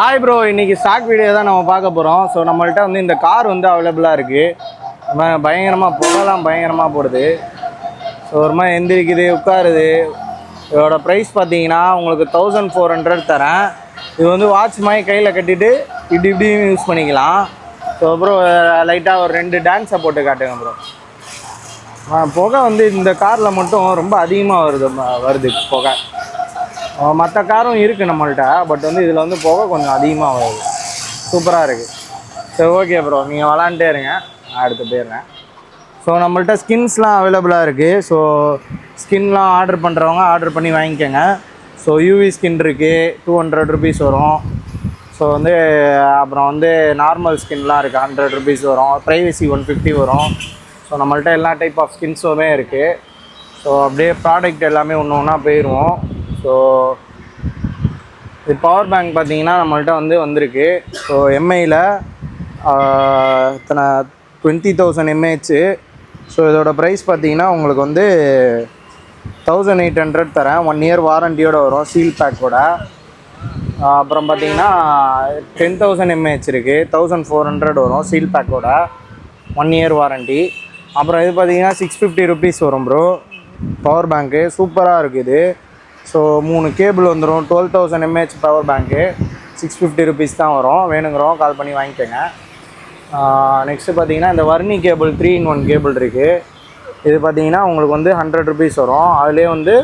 Hi bro, இன்னைக்கு stock video தான் நம்ம பார்க்க போகிறோம். ஸோ நம்மள்ட்ட வந்து இந்த கார் வந்து அவைலபிளாக இருக்குது. பயங்கரமாக புகைலாம் பயங்கரமாக போடுது. ஸோ ஒரு மாதிரி எந்திரிக்குது, உட்காருது. இதோட ப்ரைஸ் பார்த்தீங்கன்னா உங்களுக்கு 1400 தரேன். இது வந்து வாட்ச் மாதிரி கையில் கட்டிட்டு இப்படியும் யூஸ் பண்ணிக்கலாம். ஸோ அப்புறம் லைட்டாக ஒரு 2 டான்ஸை போட்டு காட்டுங்க ப்ரோ. புகை வந்து இந்த காரில் மட்டும் ரொம்ப அதிகமாக வருது புகை. மற்ற காரும் இருக்குது நம்மள்ட்ட, பட் வந்து இதில் வந்து புகை கொஞ்சம் அதிகமாக வருது. சூப்பராக இருக்குது. சரி, ஓகே ப்ரோ, நீங்கள் விளாண்டே இருங்க, நான் எடுத்து போயிடுறேன். ஸோ நம்மள்ட்ட ஸ்கின்ஸ்லாம் அவைலபிளாக இருக்குது. ஸோ ஸ்கின்லாம் ஆர்டர் பண்ணுறவங்க ஆர்டர் பண்ணி வாங்கிக்கோங்க. ஸோ யூவி ஸ்கின் இருக்குது, 200 ருபீஸ் வரும். ஸோ வந்து அப்புறம் வந்து நார்மல் ஸ்கின்லாம் இருக்குது, 100 ருபீஸ் வரும். ப்ரைவசி 150 வரும். ஸோ நம்மள்ட்ட எல்லா டைப் ஆஃப் ஸ்கின்ஸுமே இருக்குது. ஸோ அப்படியே ப்ராடக்ட் எல்லாமே ஒன்று ஒன்றா போயிடுவோம். ஸோ இது பவர் பேங்க் பார்த்தீங்கன்னா நம்மள்ட்ட வந்திருக்கு. ஸோ எம்ஐயில் இத்தனை 20,000 mAh. ஸோ இதோட ப்ரைஸ் பார்த்தீங்கன்னா உங்களுக்கு வந்து 1800 தரேன். 1 இயர் வாரண்டியோடு வரும், சீல் பேக்கோட. அப்புறம் பார்த்தீங்கன்னா 10,000 mAh இருக்குது, 1400 வரும் சீல் பேக்கோட, 1 இயர் வாரண்டி. அப்புறம் இது பார்த்தீங்கன்னா 650 ருபீஸ் வரும் ப்ரோ. பவர் பேங்க்கு சூப்பராக இருக்குது. ஸோ 3 கேபிள் வந்துடும். 12,000 mAh பவர் பேங்க்கு, 650 ருபீஸ் தான் வரும். வேணுங்கிறோம் கால் பண்ணி வாங்கிக்கோங்க. நெக்ஸ்ட்டு பார்த்தீங்கன்னா இந்த வர்னி கேபிள் 3-in-1 கேபிள் இருக்குது. இது பார்த்தீங்கன்னா உங்களுக்கு வந்து 100 ருபீஸ் வரும். அதிலே வந்து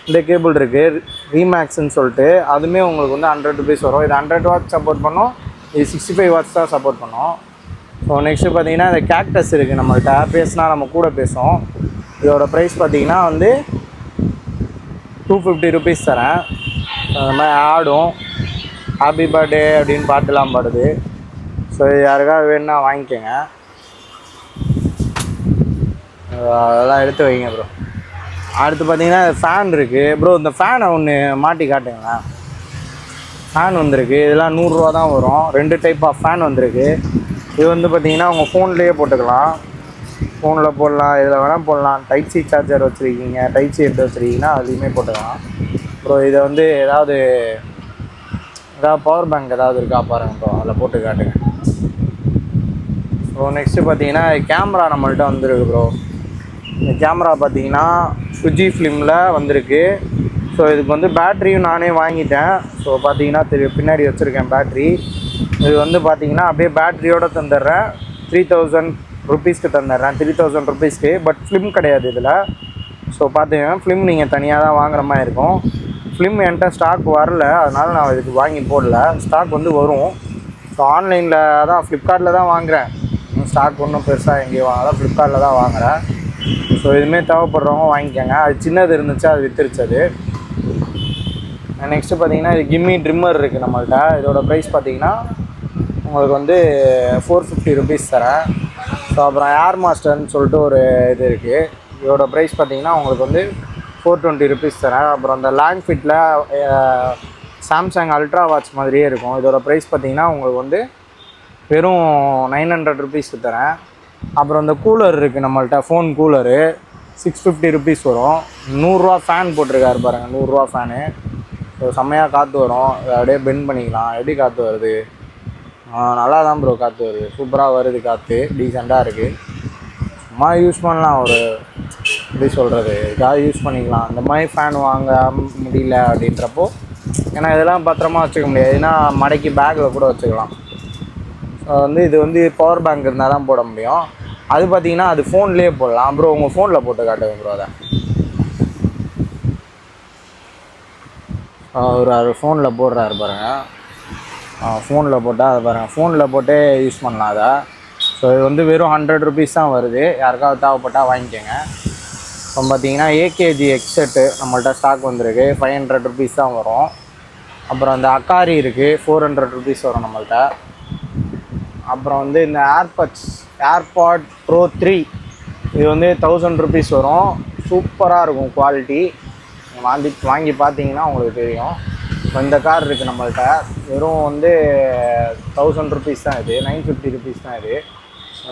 இந்த கேபிள் இருக்குது, ரீமேக்ஸ்ன்னு சொல்லிட்டு, அதுவுமே உங்களுக்கு வந்து 100 ருபீஸ் வரும். இது 100 வாட்ஸ் சப்போர்ட் பண்ணும், இது 65 வாட்ஸ் தான் சப்போர்ட் பண்ணும். ஸோ நெக்ஸ்ட்டு பார்த்தீங்கன்னா இந்த கேக்டஸ் இருக்குது நம்மள்ட்ட. பேசினா நம்ம கூட பேசும். இதோட ப்ரைஸ் பார்த்தீங்கன்னா வந்து 250 ருபீஸ் தரேன். அந்த மாதிரி ஆடும், ஹாப்பி பர்த்டே அப்படின்னு பாட்டுலாம் பாடுது. ஸோ யாருக்காவது வேணுன்னா வாங்கிக்கோங்க, அதெல்லாம் எடுத்து வைங்க ப்ரோ. அடுத்து பார்த்தீங்கன்னா ஃபேன் இருக்குது ப்ரோ. இந்த ஃபேனை ஒன்று மாட்டி காட்டுங்களா. ஃபேன் வந்திருக்கு, இதெல்லாம் 100 ரூபா தான் வரும். 2 டைப் ஆஃப் ஃபேன் வந்திருக்கு. இது வந்து பார்த்தீங்கன்னா உங்கள் ஃபோன்லேயே போட்டுக்கலாம், ஃபோனில் போடலாம், இதில் வேணால் போடலாம். டைப் சி சார்ஜர் வச்சுருக்கீங்க, டைப் சி எடுத்து வச்சுருக்கீங்கன்னா அதுலேயுமே போட்டுக்கலாம். அப்புறம் இதை வந்து ஏதாவது பவர் பேங்க் ஏதாவது இருக்கா பாருங்க ப்ரோ, அதில் போட்டு காட்டுங்க. ஸோ நெக்ஸ்ட்டு பார்த்தீங்கன்னா கேமரா நம்மள்ட்ட வந்துருக்கு ப்ரோ. இந்த கேமரா பார்த்தீங்கன்னா ஃபுஜி ஃபிலிமில் வந்திருக்கு. ஸோ இதுக்கு வந்து பேட்ரியும் நானே வாங்கிட்டேன். ஸோ பார்த்தீங்கன்னா பின்னாடி வச்சுருக்கேன் பேட்ரி. இது வந்து பார்த்தீங்கன்னா அப்படியே பேட்ரியோடு தந்துடுறேன். 3000 ருபீஸ்க்கு தந்துடுறேன், 3000 ருபீஸ்க்கு. பட் ஃபிலிம் கிடையாது இதில். ஸோ பார்த்தீங்கன்னா ஃபிலிம் நீங்கள் தனியாக தான் வாங்குற மாதிரி இருக்கும். ஃபிலிம் என்கிட்ட ஸ்டாக் வரல, அதனால் நான் இதுக்கு வாங்கி போடல. ஸ்டாக் வந்து வரும். ஸோ ஆன்லைனில் தான், ஃப்ளிப்கார்ட்டில் தான் வாங்குகிறேன். ஸ்டாக் ஒன்றும் பெருசாக எங்கேயும் வாங்கலாம், ஃப்ளிப்கார்ட்டில் தான் வாங்குகிறேன். ஸோ இதுமாரி தேவைப்படுறவங்க வாங்கிக்கோங்க. அது சின்னது இருந்துச்சு, அது விற்றுருச்சு அது. நெக்ஸ்ட்டு பார்த்தீங்கன்னா இது கிம்மி ட்ரிம்மர் இருக்குது நம்மள்ட்ட. இதோட ப்ரைஸ் பார்த்தீங்கன்னா உங்களுக்கு வந்து 450 ருபீஸ் தரேன். ஸோ அப்புறம் ஏர் மாஸ்டர்னு சொல்லிட்டு ஒரு இது இருக்குது. இதோட ப்ரைஸ் பார்த்தீங்கன்னா உங்களுக்கு வந்து 420 ருபீஸ் தரேன். அப்புறம் அந்த land fiddle Samsung ultra watch மாதிரியே இருக்கும். இதோட ப்ரைஸ் பார்த்தீங்கன்னா உங்களுக்கு வந்து வெறும் 900 ருபீஸ்க்கு தரேன். அப்புறம் இந்த கூலர் இருக்குது நம்மள்ட்ட, ஃபோன் கூலரு 650 ருபீஸ் வரும். 100 ரூபா ஃபேன் போட்டிருக்காரு பாருங்கள், 100 ரூபா ஃபேனு. ஸோ செம்மையாக காற்று வரும். அப்படியே பெண்ட் பண்ணிக்கலாம். எப்படி காற்று வருது, நல்லா தான் ப்ரோ காற்று வருது, சூப்பராக வருது காற்று, டீசெண்டாக இருக்குது. சும்மா யூஸ் பண்ணலாம், ஒரு எப்படி சொல்கிறது, இதாக யூஸ் பண்ணிக்கலாம். அந்த மாதிரி ஃபேன் வாங்க முடியல அப்படின்றப்போ, ஏன்னா இதெல்லாம் பத்திரமா வச்சுக்க முடியாது, ஏன்னா மடக்கி பேக்கில் கூட வச்சுக்கலாம். ஸோ வந்து இது வந்து பவர் பேங்க் இருந்தால் தான் போட முடியும். அது பார்த்தீங்கன்னா அது ஃபோன்லேயே போடலாம் ப்ரோ. உங்கள் ஃபோனில் போட்டு காட்டுங்க ப்ரோ. அதை அவர் ஃபோனில் போடுறாரு பாருங்கள். ஃபோனில் போட்டால் அதை பாருங்கள், ஃபோனில் போட்டே யூஸ் பண்ணலாம் அதை. ஸோ இது வந்து வெறும் 100 ருபீஸ் தான் வருது. யாருக்காவது தேவைப்பட்டால் வாங்கிக்கோங்க. இப்போ பார்த்தீங்கன்னா ஏகேஜி எக்ஸெட்டு நம்மள்ட்ட ஸ்டாக் வந்திருக்கு, 500 ருபீஸ் தான் வரும். அப்புறம் இந்த அக்காரி இருக்குது, 400 ருபீஸ் வரும் நம்மள்ட்ட. அப்புறம் வந்து இந்த ஏர்பாட் ப்ரோ 3, இது வந்து 1000 ருபீஸ் வரும். சூப்பராக இருக்கும் குவாலிட்டி. வாங்கி பார்த்தீங்கன்னா உங்களுக்கு தெரியும். இப்போ இந்த கார் இருக்குது நம்மள்ட்ட, வெறும் வந்து 1000 ருபீஸ் தான் இது, 950 ருபீஸ் தான் இது.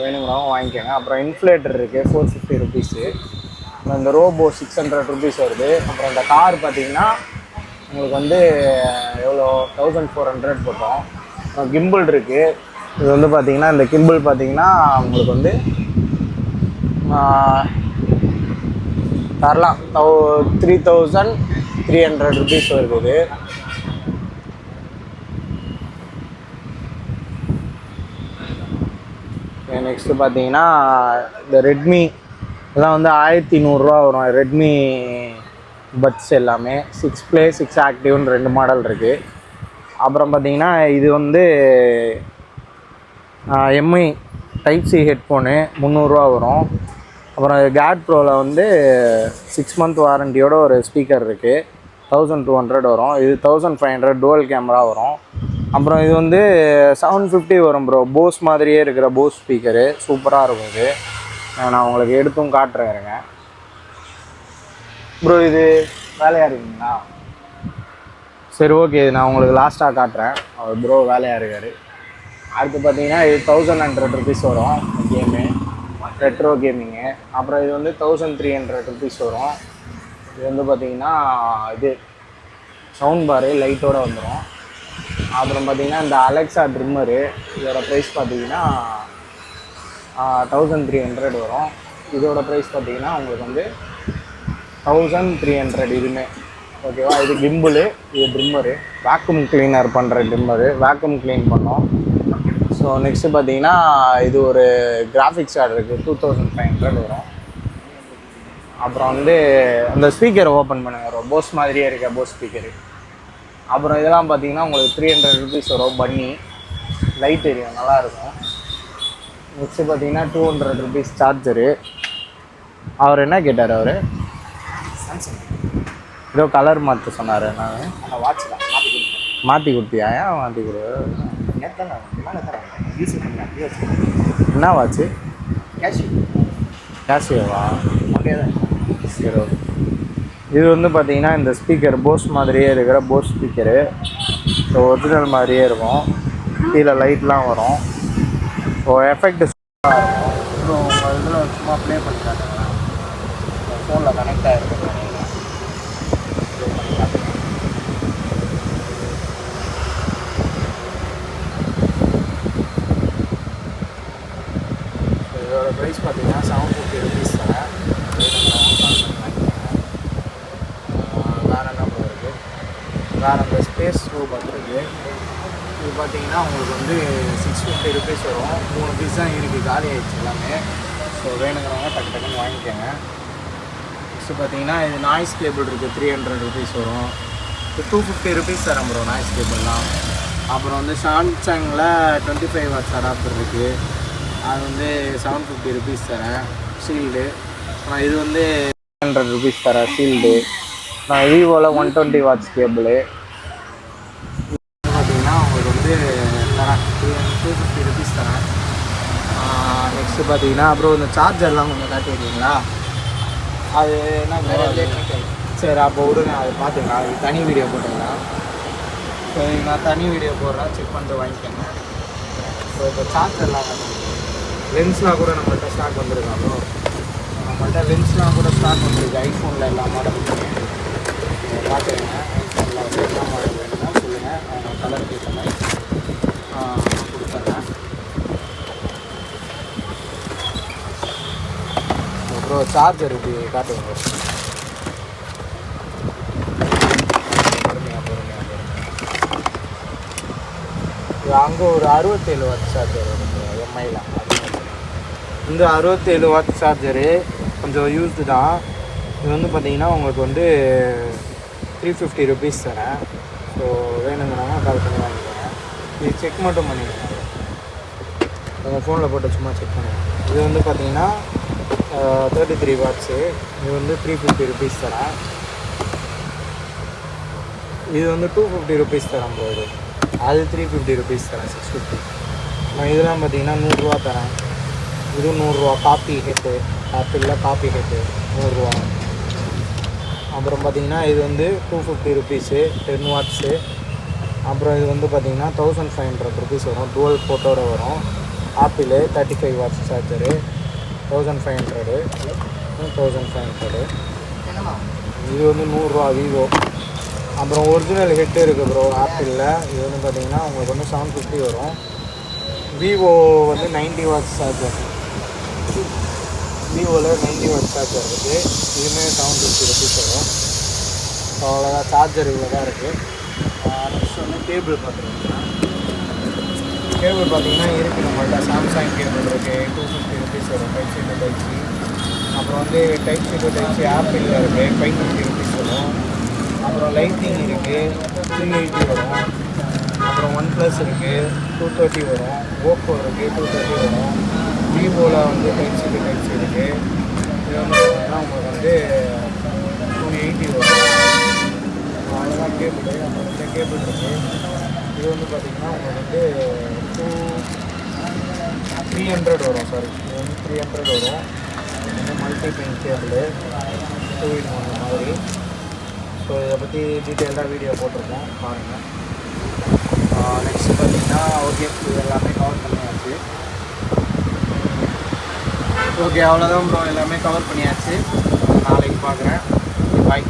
வேணுங்கிறவங்க வாங்கிக்கோங்க. அப்புறம் இன்ஃப்ளேட்டர் இருக்குது, 450 ருபீஸு. அப்புறம் இந்த ரோபோ 600 ருபீஸ் வருது. அப்புறம் இந்த கார் பார்த்தீங்கன்னா உங்களுக்கு வந்து எவ்வளோ 1400 போட்டோம். கிம்பிள் இருக்குது. இது வந்து பார்த்தீங்கன்னா இந்த கிம்பிள் பார்த்தீங்கன்னா உங்களுக்கு வந்து தரலாம் 3300 ருபீஸ் வருது. நெக்ஸ்ட்டு பார்த்தீங்கன்னா இந்த ரெட்மி இதெல்லாம் வந்து 1100 வரும். ரெட்மி பட்ஸ் எல்லாமே 6 ப்ளே 6 ஆக்டிவ்னு 2 மாடல் இருக்குது. அப்புறம் பார்த்தீங்கன்னா இது வந்து எம்ஐ டைப் சி ஹெட்ஃபோனு 300 வரும். அப்புறம் கேட் ப்ரோவில் வந்து 6 மந்த் வாரண்டியோட ஒரு ஸ்பீக்கர் இருக்குது 1200 வரும். இது 1500 டுவல் கேமரா வரும். அப்புறம் இது வந்து 750 வரும் ப்ரோ. போஸ் மாதிரியே இருக்கிற போஸ் ஸ்பீக்கரு சூப்பராக இருக்கும். இது நான் உங்களுக்கு எடுத்தும் காட்டுறேன் இருங்க ப்ரோ. இது வேலையாக இருக்குங்களா? சரி ஓகே, இது நான் உங்களுக்கு லாஸ்ட்டாக காட்டுறேன். அவர் ப்ரோ வேலையாக இருக்கார். அடுத்து பார்த்தீங்கன்னா இது 1100 ருபீஸ் வரும் கேமு, ரெட்ரோ கேமிங்கு. அப்புறம் இது வந்து 1300 ருபீஸ் வரும். இது வந்து பார்த்தீங்கன்னா இது சவுண்ட் பாரு லைட்டோடு வந்துடும். அப்புறம் பார்த்தீங்கன்னா இந்த அலெக்ஸா ட்ரிம்மரு, இதோட ப்ரைஸ் பார்த்தீங்கன்னா 1300 வரும். இதோட ப்ரைஸ் பார்த்தீங்கன்னா உங்களுக்கு வந்து 1300 இதுவுமே ஓகேவா. இது கிம்பிள், இது ட்ரிம்மரு, வேக்யூம் கிளீனர் பண்ணுற ட்ரிம்மரு, வேக்யூம் க்ளீன் பண்ணோம். ஸோ நெக்ஸ்ட்டு பார்த்தீங்கன்னா இது ஒரு கிராஃபிக்ஸ் கார்டு இருக்குது 2500 வரும். அப்புறம் வந்து அந்த ஸ்பீக்கரை ஓப்பன் பண்ணுங்க, போஸ் மாதிரியே இருக்க போஸ் ஸ்பீக்கரு. அப்புறம் இதெல்லாம் பார்த்தீங்கன்னா உங்களுக்கு 300 ருபீஸ் வரும். பன்னி லைட் எரியும், நல்லாயிருக்கும். நெக்ஸ்ட்டு பார்த்தீங்கன்னா 200 ருபீஸ் சார்ஜரு. அவர் என்ன கேட்டார்? அவர் ஏதோ கலர் மாற்ற சொன்னார். நான் வாட்ச் தான் மாற்றி கொடுத்தியா? ஏன் மாற்றி கொடு? என்ன வாட்ச்சு? கேஷியோவா? சரி ஓகே. இது வந்து பார்த்தீங்கன்னா இந்த ஸ்பீக்கர் போஸ் மாதிரியே இருக்கிற போஸ் ஸ்பீக்கரு. ஸோ ஒரிஜினல் மாதிரியே இருக்கும். கீழே லைட்லாம் வரும். ஸோ எஃபெக்ட் சூப்பராக இருக்கும். அப்புறம் உங்கள் இதில் சும்மா ப்ளே பண்ணி காட்டுங்களேன். ஃபோனில் கனெக்ட் ஆகிருக்கு. இதோட ப்ரைஸ் பார்த்தீங்கன்னா 750 ருபீஸ் தரேன். வேறு என்ன ப்ரோ இருக்குது? வேறு அந்த ஸ்பேஸ் ரோபோட் இருக்குது. இது பார்த்தீங்கன்னா உங்களுக்கு வந்து 650 ருபீஸ் வரும். 3 பீஸ் தான் இருக்குது, காலி ஆகிடுச்சு எல்லாமே. ஸோ வேணுங்கிறவங்க டக்கு டக்குன்னு வாங்கிக்கோங்க. நெக்ஸ்ட்டு பார்த்தீங்கன்னா இது நாய்ஸ் கேபிள் இருக்குது 300 ருபீஸ் வரும். இது 250 ருபீஸ் தரேன் ப்ரோ நாய்ஸ் கேபிள்லாம். அப்புறம் வந்து சாம்சங்கில் 25 வாட்ஸ் அடாப்டர் இருக்குது. அது வந்து 750 ருபீஸ் தரேன் ஷீல்டு. நான் இது வந்து 100 ருபீஸ் தரேன் ஷீல்டு. நான் விவோவில் 120 வாட்ஸ் கேபிளு பார்த்தீங்கன்னா உங்களுக்கு வந்து தரேன் 250 ருபீஸ் தரேன். நெக்ஸ்ட்டு பார்த்தீங்கன்னா அப்புறம் இந்த சார்ஜர்லாம் கொஞ்சம் காட்டிடுறீங்களா? அது என்ன சரி அப்போ விடுங்க, அது பார்த்துக்கலாம். அது தனி வீடியோ போட்டுக்கலாம். சரி நான் தனி வீடியோ போடுறேன், செக் பண்ணிட்டு வாங்கிக்கோங்க. ஸோ இப்போ சார்ஜர்லாம் லென்ஸ்லாம் கூட நம்மள்கிட்ட ஸ்டாக் வந்துருக்கா ப்ரோ? நம்மள்கிட்ட லென்ஸ்லாம் கூட ஸ்டாக் வந்துருக்கு. ஐஃபோனில் எல்லா மாடல் பார்த்துருங்க. ஐஃபோனில் எல்லா மாடல் வேணும்னா சொல்லுங்கள், நான் கலர் கேட்க மாதிரி கொடுத்துட்றேன். அப்புறம் சார்ஜர் இப்படி காட்டுங்க. அங்கே ஒரு 67 வாட் சார்ஜர் வருது எம்ஐயில். இந்த 67 வாட் சார்ஜரு கொஞ்சம் யூஸ்டு தான். இது வந்து பார்த்தீங்கன்னா உங்களுக்கு வந்து 350 ருபீஸ் தரேன். ஸோ வேணுங்கிறவங்க கால் பண்ணி வாங்கிக்கோங்க. இது செக் மட்டும் பண்ணிக்கோங்க, உங்கள் ஃபோனில் போட்டு சும்மா செக் பண்ணுங்கள். இது வந்து பார்த்தீங்கன்னா 33 வாட்ஸு. இது வந்து 350 ருபீஸ் தரேன். இது வந்து 250 ருபீஸ் தரேன் ப்ரோ. இது அது 350 ருபீஸ் தரேன் 650. நான் இதெல்லாம் பார்த்தீங்கன்னா 100 ரூபா தரேன். இது 100 ரூபா. காப்பி ஹெட்டு, ஆப்பிளில் காப்பி ஹெட்டு 100 ரூபா. அப்புறம் பார்த்தீங்கன்னா இது வந்து 250 ருபீஸு 10 வாட்ஸு. அப்புறம் இது வந்து பார்த்தீங்கன்னா 1500 ருபீஸ் வரும். டுவல் ஃபோட்டோட வரும். Apple 35 watts charger 1500. இது வந்து 100 ரூபா விவோ. அப்புறம் ஒரிஜினல் ஹெட் இருக்குது ப்ரோ ஆப்பிளில். இது வந்து பார்த்தீங்கன்னா உங்களுக்கு வந்து 750 வரும். விவோ வந்து 90 வாட்ஸ் சார்ஜர், விவோவில் 90 வாட்ஸ் சார்ஜர் இருக்குது. இதுவுமே 750 ருபீஸ் வரும். ஸோ அவ்வளோதான், சார்ஜர் இவ்வளோ தான் இருக்குது. நெக்ஸ்ட் வந்து கேபிள் பார்த்துருக்கீங்கன்னா, கேபிள் பார்த்தீங்கன்னா இருக்குது நம்மள்ட்ட. சாம்சங் கேபிள் இருக்குது, 250 ருபீஸ் வரும். Type C to type C. அப்புறம் வந்து type C to type C ஆப்பிளில் இருக்குது, 550 ருபீஸ் வரும். அப்புறம் லைட்டிங் இருக்குது, 380 வரும். அப்புறம் ஒன் ப்ளஸ் இருக்குது, 230 வரும். ஓப்போ இருக்குது, 230 வரும். விவோவில் வந்து type C to type C இருக்குது. இது வந்து பார்த்தீங்கன்னா உங்களுக்கு வந்து 280 வரும். அவ்வளோதான் கேபிள். அப்புறம் இந்த கேபிள் இருக்குது. இது வந்து பார்த்திங்கன்னா உங்களுக்கு வந்து 300 வரும். சாரி, இது வந்து 300 வரும். இது வந்து மல்டி பின் கேபிள், 2-in-1 மாதிரி. ஸோ இதை பற்றி டீட்டெயில்டாக வீடியோ போட்டிருக்கோம், பாருங்கள். நெக்ஸ்ட்டு பார்த்திங்கன்னா ஓகே, இது எல்லாமே கவர் பண்ணியாச்சு. ஓகே, அவ்வளோதான் ப்ரோ, எல்லாமே கவர் பண்ணியாச்சு. நாளைக்கு பார்க்குறேன். பாய்.